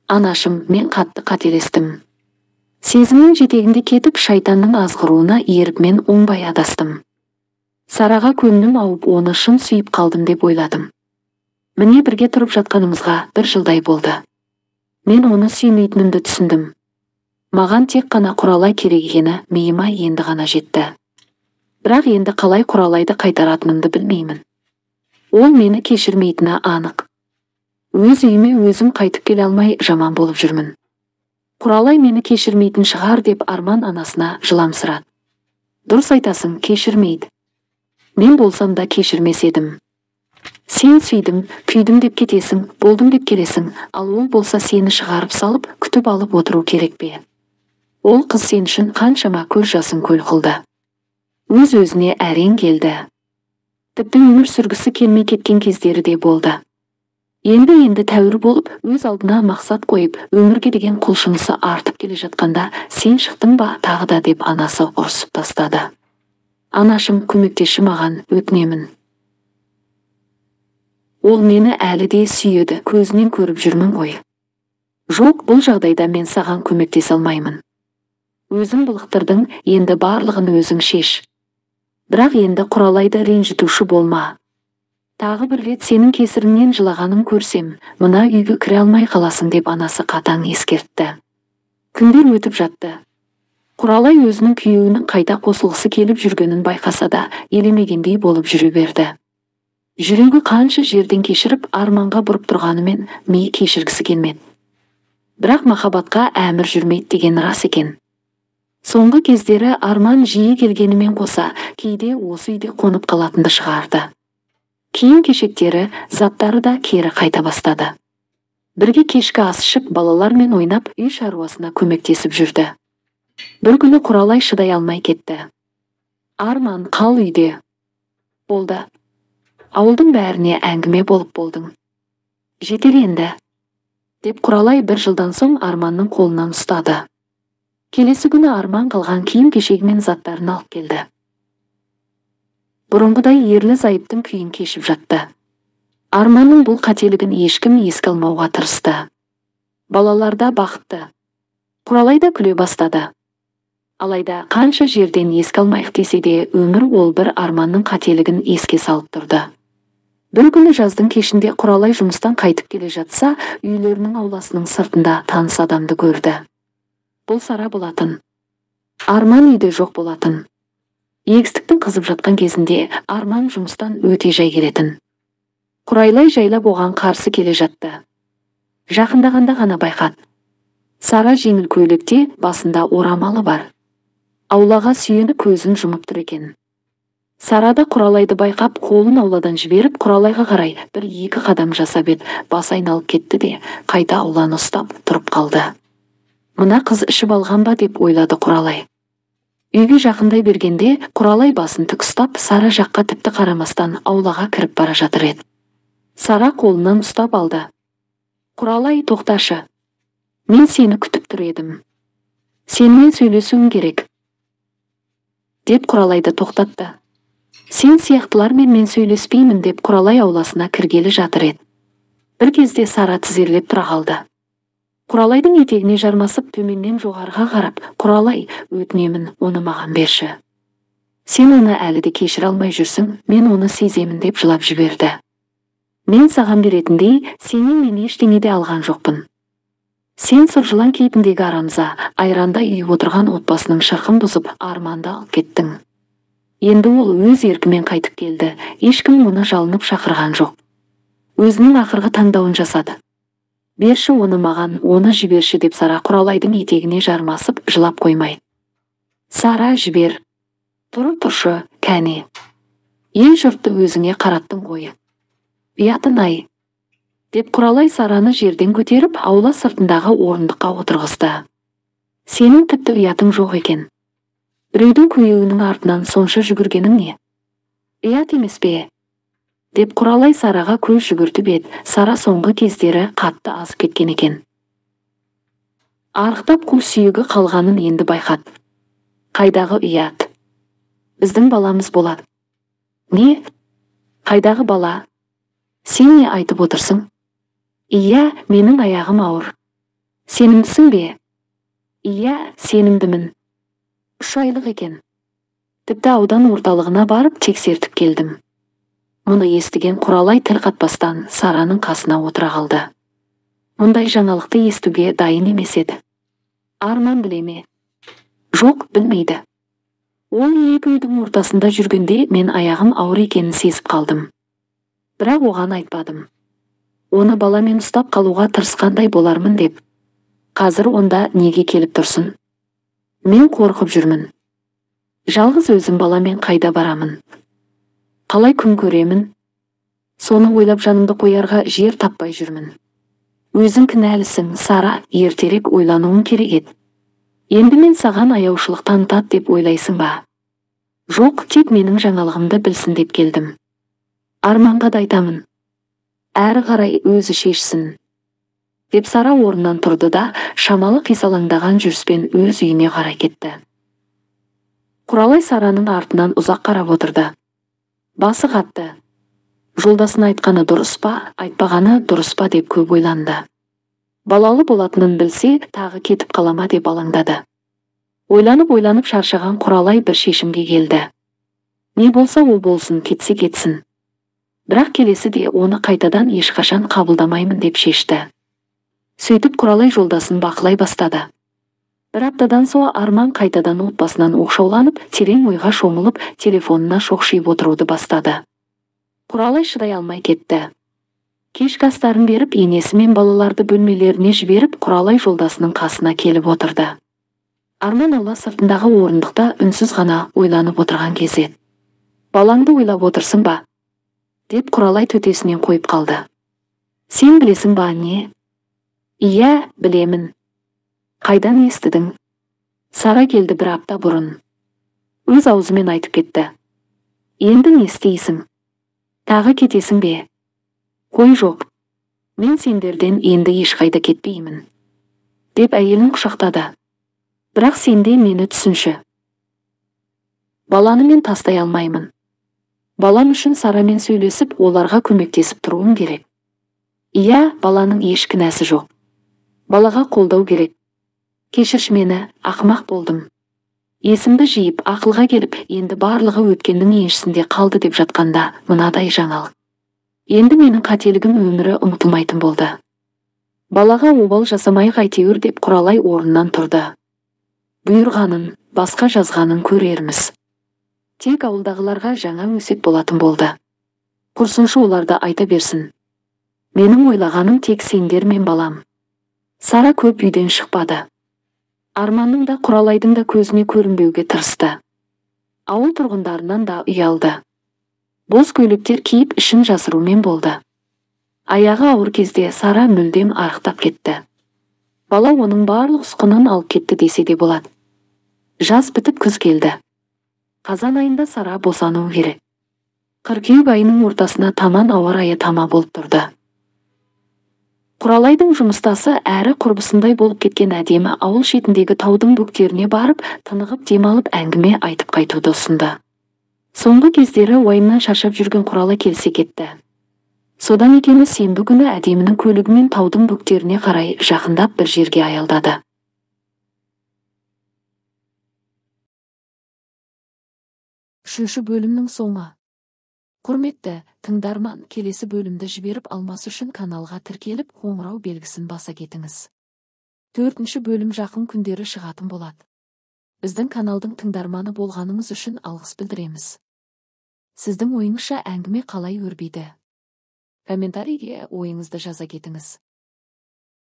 Анашым, мен қатты қателестім. Сезімнің жетегінде кетіп, шайтанның азғыруына еріп мен оңбай адастым. Сараға көңілім ауып, оны шын сүйіп қалдым деп ойладым. Міне бірге тұрып жатқанымызға 1 жылдай болды. Мен оны сүймейтінімді түсіндім. Маған тек қана Құралай керек екені миыма енді ғана жетті. Бірақ енді қалай Құралайды қайтаратынымды білмеймін. Ол мені кешірмейтіні анық. Өз үйіме өзім қайтып келе алмай жаман болып жүрмін. Құралай мені кешірмейтін шығар деп Арман анасына жыламсырады. Дұрыс айтасың, кешірмейді. Мен болсам да кешірмес едім. Сен сүйдім, күйдім деп кетесің, болдым деп келесің, ал ол болса сені шығарып салып, күтіп алып отыру керек пе? Ол қыз сен үшін қаншама көз жасын көл қылды. Өз-өзіне әрең келді. Тіпті өмір сүргісі келмей кеткен кездері де болды. Енді тәуір болып, өз алдына мақсат қойып, өмірге деген құлшынысы артып келе жатқанда, сен шықтың ба тағы да деп анасы ұрсып тастады. Анашым, көмектеші маған, өтінемін. Ол мені әлі де сүйеді, көзінен көріп жүрмін ғой. Жоқ, бұл жағдайда мен саған көмектесе алмаймын. Өзің былықтырдың, енді барлығын өзің шеш. Бірақ енді Құралайды ренжітуші болма. Тағы бір рет сенің кесіріңнен жылағанын көрсем, мына үйге кіре алмай қаласың деп анасы қатаң ескертті. Күндер өтіп жатты. Құралай өзінің күйеуінің қайта қосылғысы келіп жүргенін байқаса да, елемегендей болып жүре берді. Жүрегі қанша жерден кешіріп, Арманға бұрып тұрғанымен миы кешіргісі келмеді. Бірақ махаббатқа әмір жүрмейді деген рас екен. Соңғы кездері Арман жиі келгенімен қоса, кейде осы үйде қонып қалатынды шығарды. Киім-кешектері, заттары да кері қайта бастады. Бірге кешкі ас ішіп, балалармен ойнап, үй шаруасына көмектесіп жүрді. Бір күні Құралай шыдай алмай кетті. Арман, қал үйде. Болды. Ауылдың бәріне әңгіме болып болдың. Жетер енді. Деп Құралай 1 жылдан соң Арманның қолынан ұстады. Келесі күні Арман қалған киім-кешегі мен заттарын алып келді. Бұрынғыдай ерлі-зайыптың күйін кешіп жатты. Арманның бұл қателігін ешкім еске алмауға тырысты. Балаларда бақытты. Құралай да күле бастады. Алайда қанша жерден еске алмайық десе де, өмір ол бір Арманның қателігін еске салып тұрды. Бір күні жаздың кешінде Құралай жұмыстан қайтып келе жатса, үйлерінің ауласының сыртында таныс адамды көрді. Бұл Сара болатын. Арман үйде жоқ болатын. Егістіктің қызып жатқан кезінде Арман жұмыстан өте жай келетін. Құралай жайлап оған қарсы келе жатты. Жақындағанда ғана байқады. Сара жеңіл көйлекте, басында орамалы бар. Аулаға сүйеніп көзін жұмып тұр екен. Сара да Құралайды байқап, қолын ауладан жіберіп, Құралайға қарай 1-2 қадам жасап еді, басы айналып кетті де, қайта ауланы ұстап тұрып қалды. Мына қыз ішіп алған ба деп ойлады Құралай. Үйге жақындай бергенде, Құралай басын тік ұстап, Сара жаққа тіпті қарамастан аулаға кіріп бара жатыр еді. Сара қолынан ұстап алды. Құралай, тоқташы. Мен сені күтіп тұр едім. Сенімен сөйлесуім керек. Деп Құралайды тоқтатты. Сен сияқтылармен мен сөйлеспеймін деп Құралай ауласына кіргелі жатыр еді. Бір кезде Сара тізерлеп тұра қалды. Құралайдың етегіне жармасып, төменнен жоғарыға қарап, Құралай, өтінемін, оны маған берші. Сен оны әлі де кешіре алмай жүрсің, мен оны сеземін деп жылап жіберді. Мен саған беретіндей, сенен мен ештеңе де алған жоқпын. Сен сұр жылан кейпіндегі арамза, айранда үйіп отырған отбасының шырқын бұзып, Арманды алып кеттің. Енді ол өз еркімен қайтып келді, ешкім оны жалынып шақырған жоқ. Өзінің ақырғы таңдауын жасады. Берші оны маған, оны жіберші деп Сара Құралайдың етегіне жармасып, жылап қоймайды. Сара, жібер. Тұршы, кәне. Ел жұртты өзіңе қараттың ғой. Ұятын-ай. Деп Құралай Сараны жерден көтеріп, аула сыртындағы орындыққа отырғызды. Сенің тіпті ұятың жоқ екен. Біреудің күйеуінің артынан сонша жүгіргенің не? Ұят емес пе? Деп Құралай Сараға көз жүгіртіп еді, Сара соңғы кездері қатты азып кеткен екен. Арықтап қу сүйегі қалғанын енді байқады. Қайдағы ұят? Біздің баламыз болады. Не? Қайдағы бала? Сен не айтып отырсың? Иә, менің аяғым ауыр. Сенімдісің бе? Иә, сенімдімін. 3 айлық екен. Тіпті аудан орталығына барып тексертіп келдім. Мұны естіген Құралай тіл қатпастан Сараның қасына отыра қалды. Мұндай жаңалықты естуге дайын емес еді. Арман біле ме? Жоқ, білмейді. Ол екі үйдің ортасында жүргенде мен аяғым ауыр екенін сезіп қалдым. Бірақ оған айтпадым. Оны баламен ұстап қалуға тырысқандай болармын деп. Қазір онда неге келіп тұрсын? Мен қорқып жүрмін. Жалғыз өзім баламен қайда барамын? Қалай күн көремін? Соны ойлап жанымды қоярға жер таппай жүрмін. Өзің кінәлісің, Сара, ертерек ойлануың керек еді. Енді мен саған аяушылық танытады деп ойлайсың ба? Жоқ, тек менің жаңалығымды білсін деп келдім. Арманға да айтамын. Әрі қарай өзі шешсін. Деп Сара орнынан тұрды да, шамалы қисалаңдаған жүріспен өз үйіне қарай кетті. Құралай Сараның артынан ұзақ қарап отырды. Басы қатты. Жолдасын айтқаны дұрыс па, айтпағаны дұрыс па деп көп ойланды. Балалы болатынын білсе, тағы кетіп қалама деп алаңдады. Ойланып шаршаған Құралай бір шешімге келді. Не болса ол болсын, кетсе кетсін. Бірақ келесі де оны қайтадан ешқашан қабылдамаймын деп шешті. Сөйтіп Құралай жолдасын бақылай бастады. Бір аптадан соң Арман қайтадан отбасынан оқшауланып, терең ойға шомылып, телефонына шоқшиып отыруды бастады. Құралай шыдай алмай кетті. Кешкі астарын беріп, енесі мен балаларды бөлмелеріне жіберіп, Құралай жолдасының қасына келіп отырды. Арман аула сыртындағы орындықта үнсіз ғана ойланып отырған кезі. Балаңды ойлап отырсың ба? Деп Құралай төтесінен қойып қалды. Сен білесің ба не? Иә, білемін. Қайдан естідің? Сара келді бір апта бұрын. Өз аузымен айтып кетті. Енді не істейсің? Тағы кетесің бе? Қой жоқ. Мен сендерден енді ешқайда кетпеймін. Деп әйелін құшақтады. Бірақ сенде мені түсінші. Баланы мен тастай алмаймын. Балам үшін Сарамен сөйлесіп, оларға көмектесіп тұруым керек. Иә, баланың еш кінәсі жоқ. Балаға қолдау керек. Кешірші мені, ақымақ болдым. Есімді жиып, ақылға келіп, енді барлығы өткеннің еншісінде қалды деп жатқанда, мынадай жаңалық. Енді менің қателігім өмірі ұмытылмайтын болды. Балаға обал жасамай қайтеуір деп Құралай орнынан тұрды. Бұйырғанын, басқа жазғанын көрерміз. Тек ауылдағыларға жаңа өсек болатын болды. Құрсыншы оларды айта берсін. Менің ойлағаным тек сендер мен балам. Сара көп үйден шықпады. Арманның да Құралайдың да көзіне көрінбеуге тырысты. Ауыл тұрғындарынан да ұялды. Боз көйлектер киіп ішін жасырумен болды. Аяғы ауыр кезде Сара мүлдем арықтап кетті. Бала оның барлық ұсқынын алып кетті десе де болады. Жаз бітіп күз келді. Қазан айында Сара босануы керек. Қыркүйек айының ортасына таман ауа райы тама болып тұрды. Құралайдың жұмыстасы әрі құрбысындай болып кеткен әдемі ауыл шетіндегі таудың бөктеріне барып, тынығып демалып әңгіме айтып қайтуды ұсынды. Соңғы кездері уайымнан шаршап жүрген Құралай келсе кетті. Содан екені сенбі күні әдемінің көлігімен таудың бөктеріне қарай жақындап бір жерге аялдады. Үшінші бөлімнің соңы. Құрметті тыңдарман, келесі бөлімді жіберіп алмас үшін каналға тіркеліп, қоңырау белгісін баса кетіңіз. 4-ші бөлім жақын күндері шығатын болады. Біздің каналдың тыңдарманы болғаныңыз үшін алғыс білдіреміз. Сіздің ойыңызша әңгіме қалай өрбиді? Комментарийге ойыңызды жаза кетіңіз.